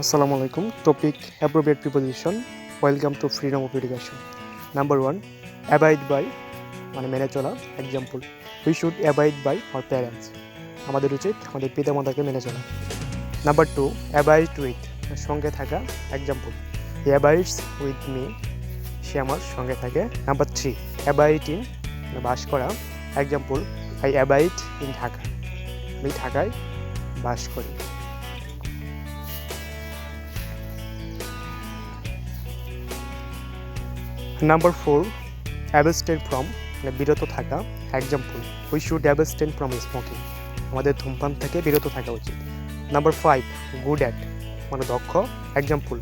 Assalamu alaikum. Topic appropriate preposition. Welcome to freedom of education. Number 1, abide by মানে মেনে চলা। Example, we should abide by our parents. আমাদের উচিত আমাদের পিতামাতাকে মেনে চলা। Number 2, abide with সঙ্গে থাকা। Example, he abides with me. সে আমার সঙ্গে থাকে। Number 3, abide in বাস করা। Example, I abide in Dhaka. আমি ঢাকায় বাস করি। Number 4, abstain from বিরত থাকা। Example, we should abstain from smoking. আমাদের ধূমপান থেকে বিরত থাকা উচিত। Number 5, good at মানে দক্ষ। Example,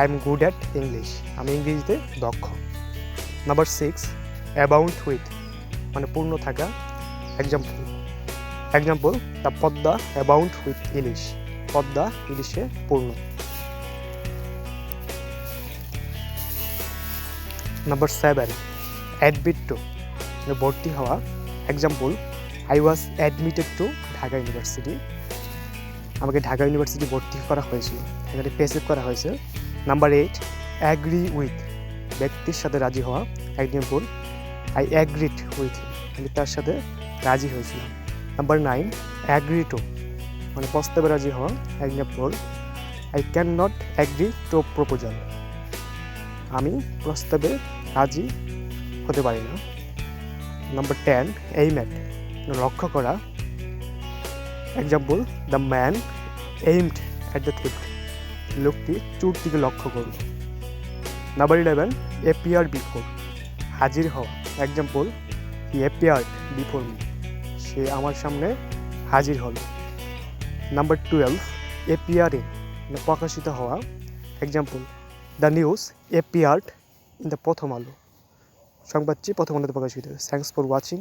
I am good at English. আমি ইংরেজিতে দক্ষ। Number 6, abound with মানে পূর্ণ থাকা। Example, the Padma abound with ইলিশ। পদ্মা ইলিশে পূর্ণ। Number 7, admit to ভর্তি হওয়া। Example, I was admitted to Dhaka university. আমাকে ঢাকা ইউনিভার্সিটি ভর্তি করা হয়েছিল। এখানে পেসিভ করা হয়েছে। Number 8, agree with ব্যক্তির সাথে রাজি হওয়া। Example, I agreed with him. আমি তার সাথে রাজি হয়েছিলাম। Number 9, agree to মানে প্রস্তাবে রাজি হওয়া। Example, I cannot agree to proposal. আমি প্রস্তাবে রাজি হতে পারি না। Number 10, aim at লক্ষ্য করা। Example, the man aimed at the thief. লোকটি চোর দিকে লক্ষ্য করল। Number 11, appear before হাজির হওয়া। Example, he appeared before me. সে আমার সামনে হাজির হলো। Number 12, appear in প্রকাশিত হওয়া। Example, the news appeared in the প্রথম আলো। সংবাদটি প্রথম আলোতে প্রকাশিত। Thanks for watching.